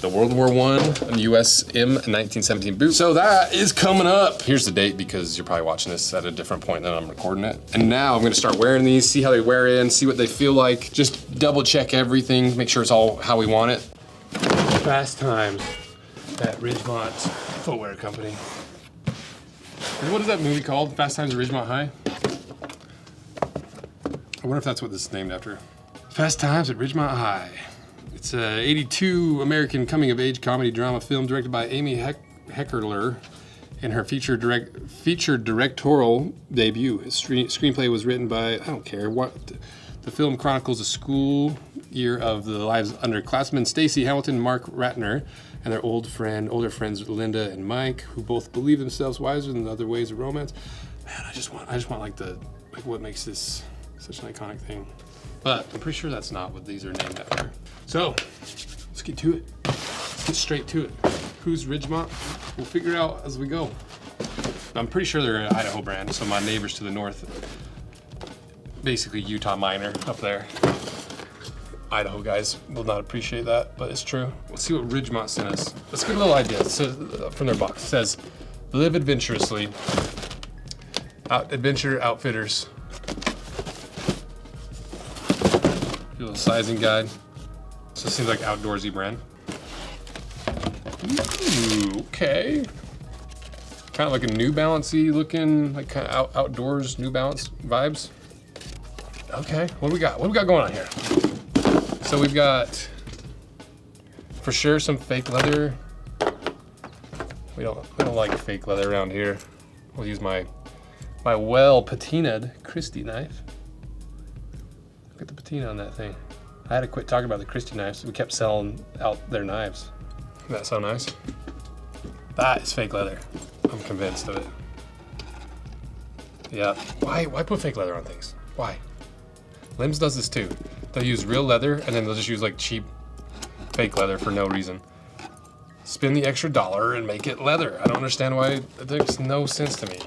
The World War I and US M1917 boot. So that is coming up. Here's the date because you're probably watching this at a different point than I'm recording it. And now I'm gonna start wearing these, see how they wear in, see what they feel like. Just double check everything, make sure it's all how we want it. Fast times at Ridgemont Footwear Company. And what is that movie called? Fast Times at Ridgemont High? I wonder if that's what this is named after. Fast Times at Ridgemont High. It's a '82 American coming-of-age comedy drama film directed by Amy Heckerler in her feature directorial debut. His screenplay was written by, I don't care, what. The film chronicles a school year of the lives of underclassmen Stacy Hamilton, Mark Ratner, and their older friends Linda and Mike, who both believe themselves wiser than other ways of romance. Man, I just want like what makes this such an iconic thing. But I'm pretty sure that's not what these are named after. So, let's get to it. Let's get straight to it. Who's Ridgemont? We'll figure it out as we go. I'm pretty sure they're an Idaho brand, so my neighbors to the north, basically Utah Minor up there. Idaho guys will not appreciate that, but it's true. Let's see what Ridgemont sent us. Let's get a little idea. So, from their box. It says, live adventurously. Adventure Outfitters. A little sizing guide. So it seems like outdoorsy brand. Ooh, okay. Kind of like a New Balance-y looking, like kind of outdoors New Balance vibes. Okay, what do we got? What do we got going on here? So we've got, for sure, some fake leather. We don't like fake leather around here. We'll use my well patinaed Christie knife. Look at the patina on that thing. I had to quit talking about the Christie knives. We kept selling out their knives. Isn't that so nice? That is fake leather. I'm convinced of it. Yeah. Why put fake leather on things? Why? Limbs does this too. They'll use real leather and then they'll just use like cheap fake leather for no reason. Spend the extra $1 and make it leather. I don't understand why. It makes no sense to me.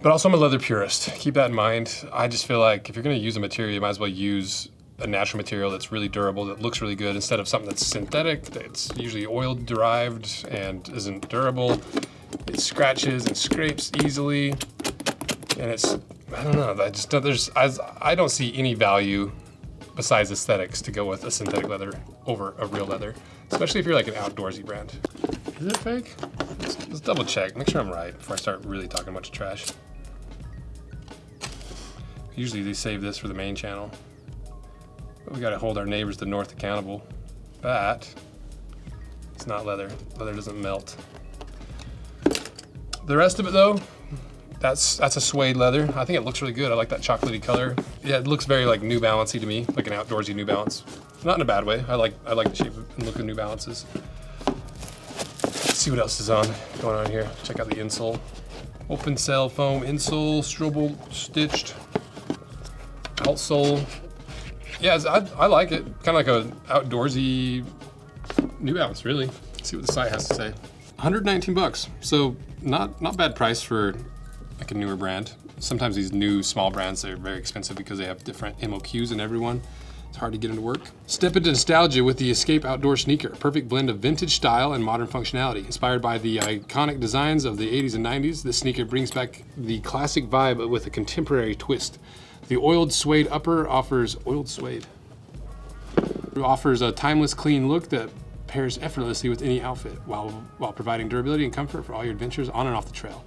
But also I'm a leather purist. Keep that in mind. I just feel like if you're gonna use a material, you might as well use a natural material that's really durable, that looks really good, instead of something that's synthetic, that's usually oil derived and isn't durable. It scratches and scrapes easily. And it's, I don't know, I don't see any value besides aesthetics to go with a synthetic leather over a real leather, especially if you're like an outdoorsy brand. Is it fake? Let's double check, make sure I'm right before I start really talking a bunch of trash. Usually they save this for the main channel. But we gotta hold our neighbors to the north accountable. But it's not leather. Leather doesn't melt. The rest of it though, that's a suede leather. I think it looks really good. I like that chocolatey color. Yeah, it looks very like New Balance-y to me, like an outdoorsy New Balance. Not in a bad way. I like the shape and look of New Balances. Let's see what else is going on here. Check out the insole. Open cell foam insole, Strobel stitched. Outsole. Yeah, I like it. Kind of like a outdoorsy New Balance, really. Let's see what the site has to say. 119 bucks. So not bad price for like a newer brand. Sometimes these new small brands, they're very expensive because they have different MOQs in everyone. It's hard to get into work. Step into nostalgia with the Escape Outdoor sneaker. Perfect blend of vintage style and modern functionality. Inspired by the iconic designs of the 80s and 90s, this sneaker brings back the classic vibe with a contemporary twist. The oiled suede upper offers a timeless, clean look that pairs effortlessly with any outfit, while providing durability and comfort for all your adventures on and off the trail.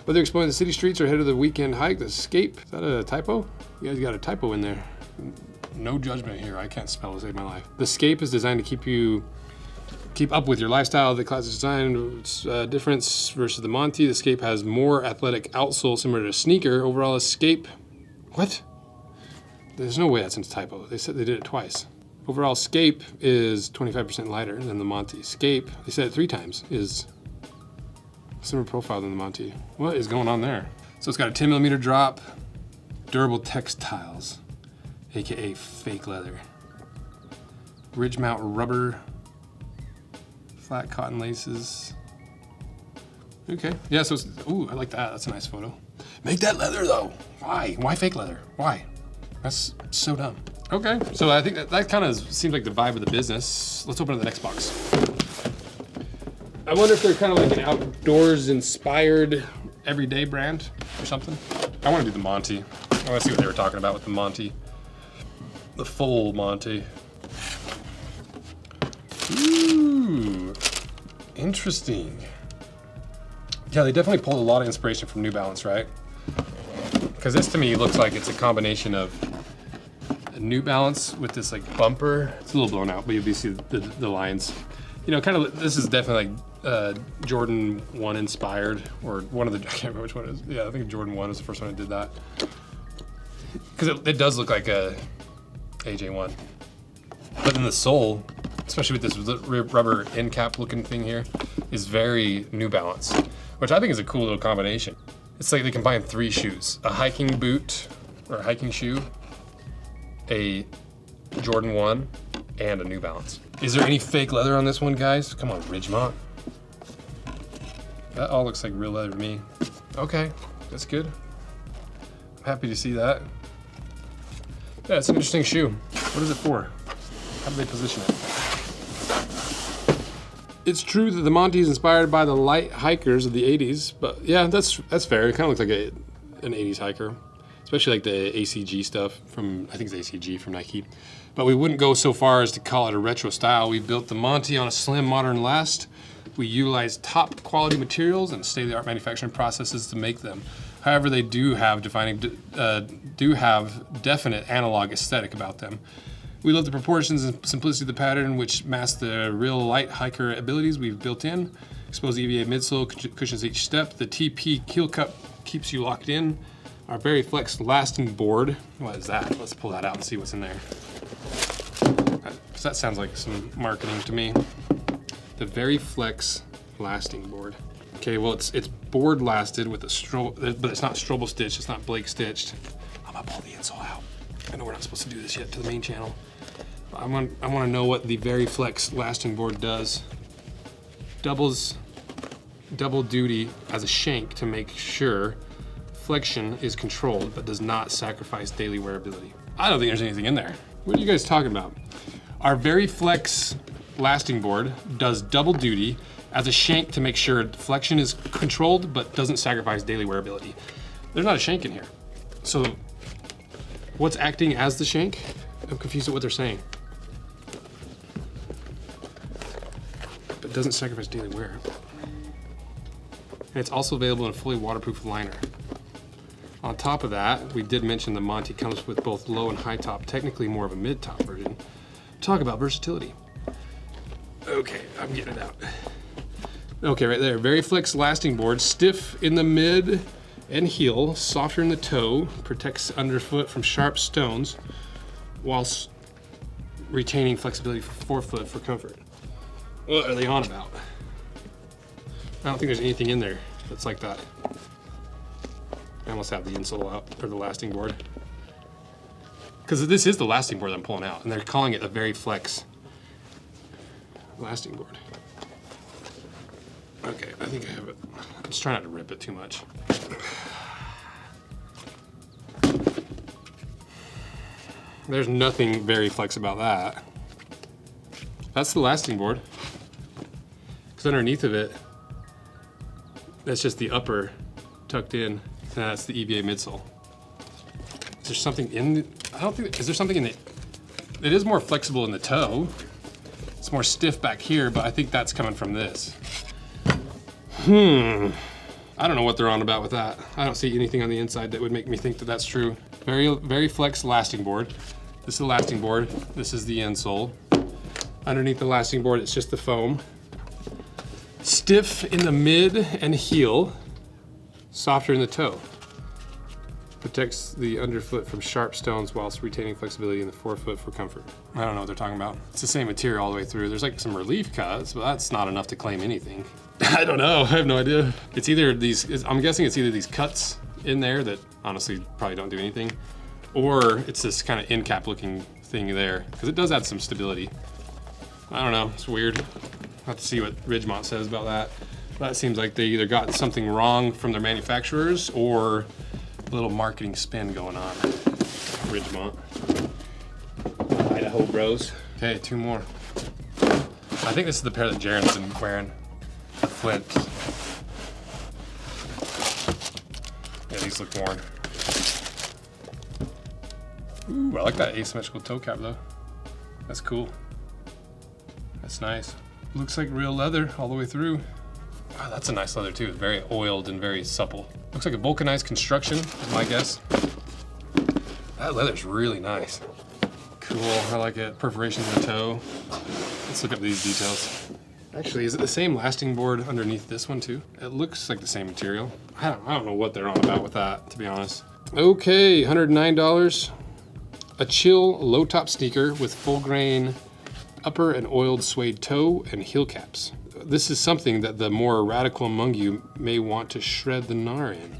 Whether exploring the city streets or head to the weekend hike, the Escape, is that a typo? You guys got a typo in there. No judgment here, I can't spell to save my life. The Escape is designed to keep up with your lifestyle. The classic design difference versus the Monty. The Escape has more athletic outsole similar to a sneaker. Overall Escape, what? There's no way that's a typo. They said they did it twice. Overall Escape is 25% lighter than the Monty. Escape, they said it 3 times, is similar profile than the Monty. What is going on there? So it's got a 10mm drop, durable textiles, AKA fake leather. Ridgemont rubber, flat cotton laces. Okay, yeah, so it's, ooh, I like that. That's a nice photo. Make that leather though. Why? Why fake leather? Why? That's so dumb. Okay, so I think that kind of seems like the vibe of the business. Let's open up the next box. I wonder if they're kind of like an outdoors inspired everyday brand or something. I want to do the Monty. I want to see what they were talking about with the Monty. The full Monty. Ooh, interesting. Yeah, they definitely pulled a lot of inspiration from New Balance, right? Because this to me looks like it's a combination of a New Balance with this like bumper. It's a little blown out, but you see the lines. You know, kind of, this is definitely like Jordan 1 inspired, or one of the, I can't remember which one it is. Yeah, I think Jordan 1 was the first one that did that. Because it does look like a AJ1. But then the sole, especially with this rubber end cap looking thing here, is very New Balance, which I think is a cool little combination. It's like they combine 3 shoes: a hiking boot or a hiking shoe, a Jordan 1, and a New Balance. Is there any fake leather on this one, guys? Come on, Ridgemont. That all looks like real leather to me. Okay, that's good. I'm happy to see that. Yeah, it's an interesting shoe. What is it for? How do they position it? It's true that the Monty is inspired by the light hikers of the 80s, but yeah, that's fair. It kind of looks like an 80s hiker, especially like the ACG stuff from, I think it's ACG from Nike. But we wouldn't go so far as to call it a retro style. We built the Monty on a slim modern last. We utilize top quality materials and state-of-the-art manufacturing processes to make them. However, they do have definite analog aesthetic about them. We love the proportions and simplicity of the pattern, which mask the real light hiker abilities we've built in. Exposed EVA midsole cushions each step. The TP keel cup keeps you locked in. Our Very Flex lasting board. What is that? Let's pull that out and see what's in there. That sounds like some marketing to me. The Very Flex lasting board. Okay, well it's board lasted with a but it's not strobo stitched. It's not Blake stitched. I'm gonna pull the insole out. I know we're not supposed to do this yet to the main channel. I want to know what the Very Flex lasting board does. Double duty as a shank to make sure flexion is controlled but does not sacrifice daily wearability. I don't think there's anything in there. What are you guys talking about? Our Very Flex lasting board does double duty as a shank to make sure flexion is controlled but doesn't sacrifice daily wearability. There's not a shank in here. So what's acting as the shank? I'm confused at what they're saying. But doesn't sacrifice daily wear. And it's also available in a fully waterproof liner. On top of that, we did mention the Monty comes with both low and high top, technically more of a mid-top version. Talk about versatility. Okay, I'm getting it out. Okay, right there, Very Flex lasting board, stiff in the mid and heel, softer in the toe, protects underfoot from sharp stones, whilst retaining flexibility for forefoot for comfort. What are they on about? I don't think there's anything in there that's like that. I almost have the insole out, or the lasting board. Because this is the lasting board that I'm pulling out, and they're calling it a Very Flex lasting board. Okay, I think I have it. I'm just trying not to rip it too much. There's nothing Very Flex about that. That's the lasting board. Because underneath of it, that's just the upper tucked in, and that's the EVA midsole. Is there something in the, I don't think, is there something in the, it is more flexible in the toe. It's more stiff back here, but I think that's coming from this. I don't know what they're on about with that. I don't see anything on the inside that would make me think that that's true. Very Flex lasting board. This is the lasting board. This is the insole. Underneath the lasting board, it's just the foam. Stiff in the mid and heel, softer in the toe. Protects the underfoot from sharp stones whilst retaining flexibility in the forefoot for comfort. I don't know what they're talking about. It's the same material all the way through. There's like some relief cuts, but that's not enough to claim anything. I don't know, I have no idea. It's either these, I'm guessing it's either these cuts in there that honestly probably don't do anything, or it's this kind of end cap looking thing there, because it does add some stability. I don't know, it's weird. I'll have to see what Ridgemont says about that. That seems like they either got something wrong from their manufacturers or a little marketing spin going on. Ridgemont. Idaho bros. Okay, 2 more. I think this is the pair that Jaren's been wearing. The Flints. Yeah, these look worn. Ooh, I like that asymmetrical toe cap though. That's cool. That's nice. Looks like real leather all the way through. Wow, that's a nice leather too. Very oiled and very supple. Looks like a vulcanized construction, is my guess. That leather's really nice. Cool, I like it. Perforation in the toe. Let's look up these details. Actually, is it the same lasting board underneath this one too? It looks like the same material. I don't know what they're on about with that, to be honest. Okay, $109. A chill low top sneaker with full grain upper and oiled suede toe and heel caps. This is something that the more radical among you may want to shred the gnar in.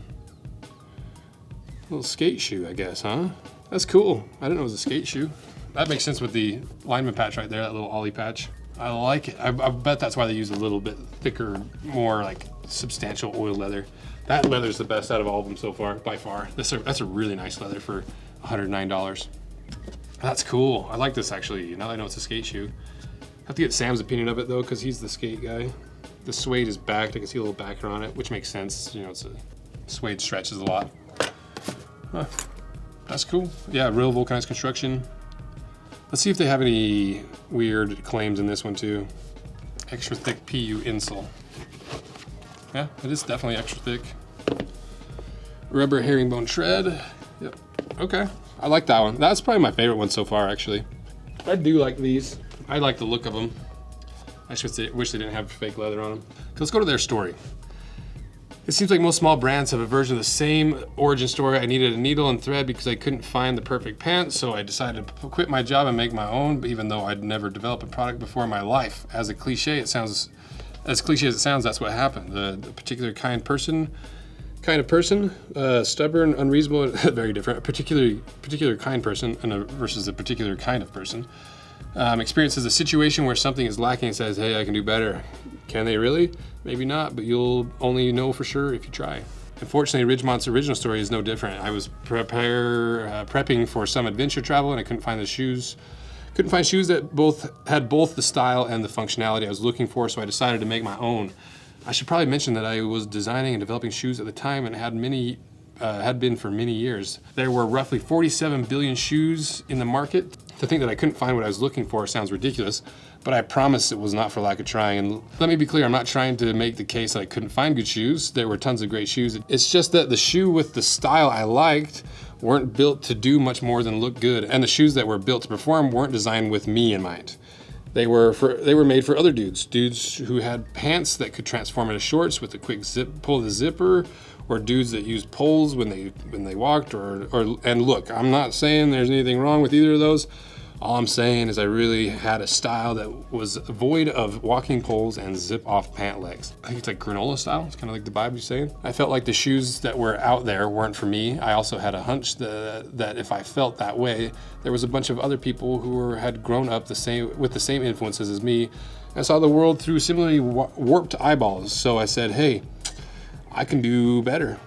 Little skate shoe, I guess, huh? That's cool. I didn't know it was a skate shoe. That makes sense with the lineman patch right there, that little ollie patch. I like it. I bet that's why they use a little bit thicker, more like substantial oil leather. That leather's the best out of all of them so far, by far. That's a really nice leather for $109. That's cool. I like this actually. Now that I know it's a skate shoe. I have to get Sam's opinion of it though, because he's the skate guy. The suede is backed. I can see a little backer on it, which makes sense. You know, it's a suede stretches a lot. Huh. That's cool. Yeah, real vulcanized construction. Let's see if they have any weird claims in this one too. Extra thick PU insole. Yeah, it is definitely extra thick. Rubber herringbone tread. Yep. Okay. I like that one. That's probably my favorite one so far, actually. I do like these. I like the look of them. I wish they didn't have fake leather on them. Let's go to their story. It seems like most small brands have a version of the same origin story. I needed a needle and thread because I couldn't find the perfect pant, so I decided to quit my job and make my own, even though I'd never developed a product before in my life. As cliche as it sounds, that's what happened. The particular kind of person, stubborn, unreasonable, very different. A particular kind person versus a particular kind of person. Experiences a situation where something is lacking and says, hey, I can do better. Can they really? Maybe not, but you'll only know for sure if you try. Unfortunately, Ridgemont's original story is no different. I was prepping for some adventure travel and I couldn't find shoes that had both the style and the functionality I was looking for, so I decided to make my own. I should probably mention that I was designing and developing shoes at the time and had been for many years. There were roughly 47 billion shoes in the market. To think that I couldn't find what I was looking for sounds ridiculous, but I promise it was not for lack of trying. And let me be clear, I'm not trying to make the case that I couldn't find good shoes. There were tons of great shoes. It's just that the shoe with the style I liked weren't built to do much more than look good, and the shoes that were built to perform weren't designed with me in mind. They were made for other dudes who had pants that could transform into shorts with a quick pull of the zipper, or dudes that used poles when they walked, and look, I'm not saying there's anything wrong with either of those. All I'm saying is I really had a style that was void of walking poles and zip-off pant legs. I think it's like granola style. It's kind of like the vibe you're saying. I felt like the shoes that were out there weren't for me. I also had a hunch that if I felt that way, there was a bunch of other people who had grown up with the same influences as me and saw the world through similarly warped eyeballs. So I said, hey, I can do better.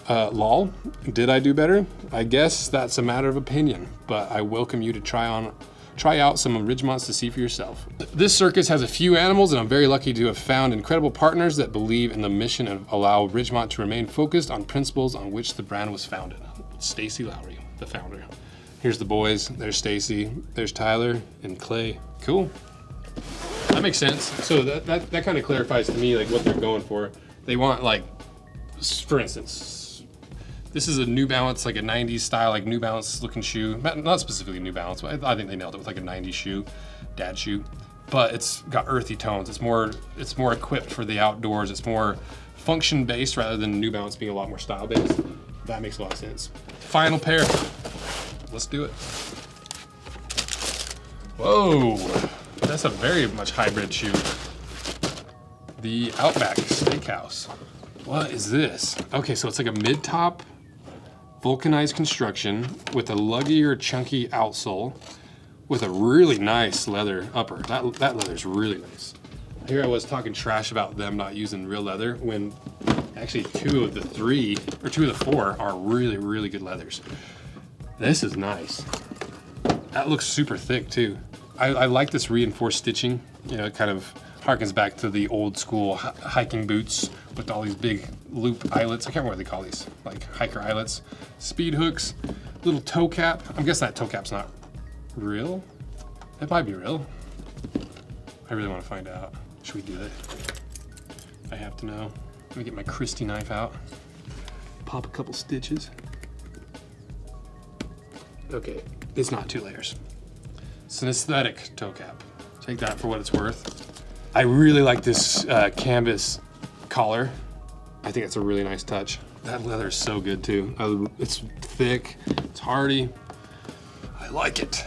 Lol, did I do better? I guess that's a matter of opinion, but I welcome you to try out some of Ridgemonts to see for yourself. This circus has a few animals, and I'm very lucky to have found incredible partners that believe in the mission and allow Ridgemont to remain focused on principles on which the brand was founded. Stacy Lowry, the founder. Here's the boys. There's Stacy. There's Tyler and Clay. Cool. That makes sense. So that kind of clarifies to me like what they're going for. They want, like, for instance, this is a New Balance, like a 90s style, like New Balance looking shoe. Not specifically New Balance, but I think they nailed it with like a 90s shoe, dad shoe. But it's got earthy tones. It's more equipped for the outdoors. It's more function based rather than New Balance being a lot more style based. That makes a lot of sense. Final pair. Let's do it. Whoa, that's a very much hybrid shoe. The Outback Steakhouse. What is this? Okay, so it's like a mid-top vulcanized construction with a luggier, chunky outsole with a really nice leather upper. That leather's really nice. Here I was talking trash about them not using real leather when actually two of the four are really, really good leathers. This is nice. That looks super thick too. I like this reinforced stitching. You know, it kind of harkens back to the old school hiking boots with all these big loop eyelets. I can't remember what they call these, like hiker eyelets. Speed hooks, little toe cap. I'm guessing that toe cap's not real. It might be real. I really want to find out. Should we do it? I have to know. Let me get my Christy knife out. Pop a couple stitches. Okay, it's not 2 layers. It's an aesthetic toe cap. Take that for what it's worth. I really like this canvas collar. I think it's a really nice touch. That leather is so good too. It's thick, it's hardy. I like it.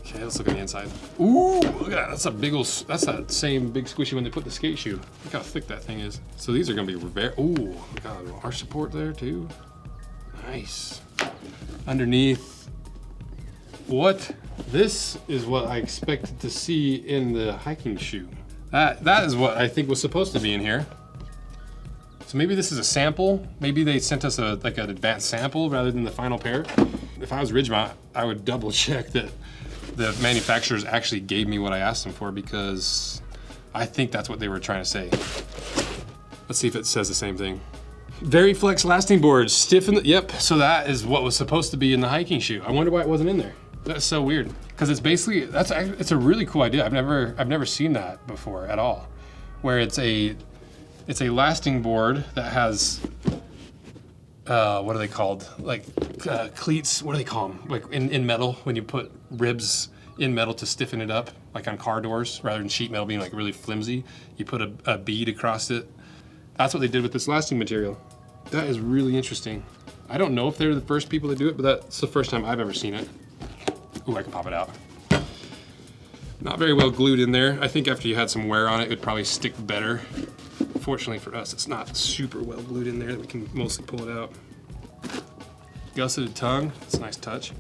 Okay, let's look at the inside. Ooh, look at that. That's a big old, that's that same big squishy when they put the skate shoe. Look how thick that thing is. So these are gonna be very, ooh, look at a little arch support there too. Nice. Underneath, what? This is what I expected to see in the hiking shoe. That is what I think was supposed to be in here. So maybe this is a sample. Maybe they sent us like an advanced sample rather than the final pair. If I was Ridgemont, I would double check that the manufacturers actually gave me what I asked them for, because I think that's what they were trying to say. Let's see if it says the same thing. Very flex lasting boards, stiffen, yep. So that is what was supposed to be in the hiking shoe. I wonder why it wasn't in there. That's so weird, because it's basically, it's a really cool idea. I've never seen that before at all, where it's a lasting board that has what are they called? Like cleats. What do they call them? Like in metal, when you put ribs in metal to stiffen it up, like on car doors, rather than sheet metal being like really flimsy, you put a bead across it. That's what they did with this lasting material. That is really interesting. I don't know if they're the first people to do it, but that's the first time I've ever seen it. Ooh, I can pop it out. Not very well glued in there. I think after you had some wear on it, it would probably stick better. Fortunately for us, it's not super well glued in there that we can mostly pull it out. Gusseted tongue, it's a nice touch.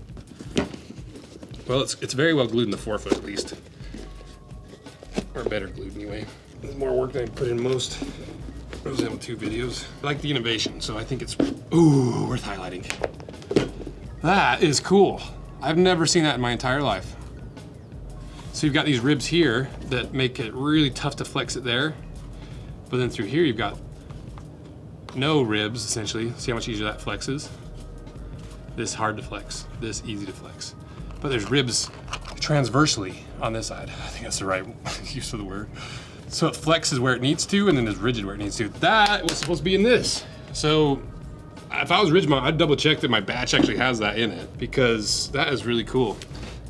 Well, it's very well glued in the forefoot at least. Or better glued anyway. There's more work than I put in most. I was in 2 videos. I like the innovation, so I think it's, ooh, worth highlighting. That is cool. I've never seen that in my entire life. So you've got these ribs here that make it really tough to flex it there. But then through here, you've got no ribs, essentially. See how much easier that flexes? This hard to flex, this easy to flex. But there's ribs transversely on this side. I think that's the right use of the word. So it flexes where it needs to, and then it's rigid where it needs to. That was supposed to be in this. So if I was Ridgemont, I'd double check that my batch actually has that in it, because that is really cool.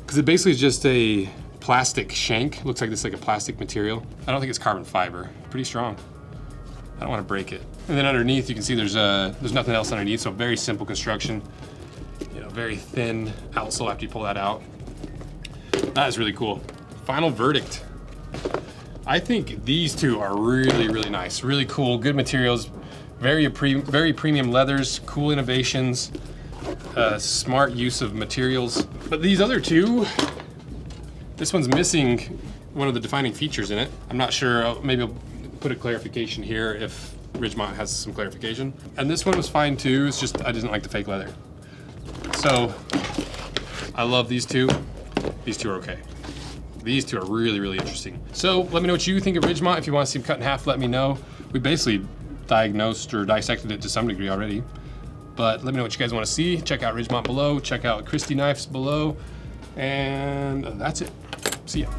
Because it basically is just a plastic shank. Looks like this, like a plastic material. I don't think it's carbon fiber. Pretty strong. I don't want to break it. And then underneath, you can see there's nothing else underneath, so very simple construction. You know, very thin outsole after you pull that out. That is really cool. Final verdict. I think these two are really, really nice. Really cool, good materials. Very premium leathers, cool innovations, smart use of materials. But these other two, this one's missing one of the defining features in it. I'm not sure, maybe I'll put a clarification here if Ridgemont has some clarification. And this one was fine too, it's just I didn't like the fake leather. So, I love these two. These two are okay. These two are really, really interesting. So let me know what you think of Ridgemont. If you want to see them cut in half, let me know. We basically diagnosed or dissected it to some degree already. But let me know what you guys want to see. Check out Ridgemont below. Check out Christy Knives below. And that's it. See ya.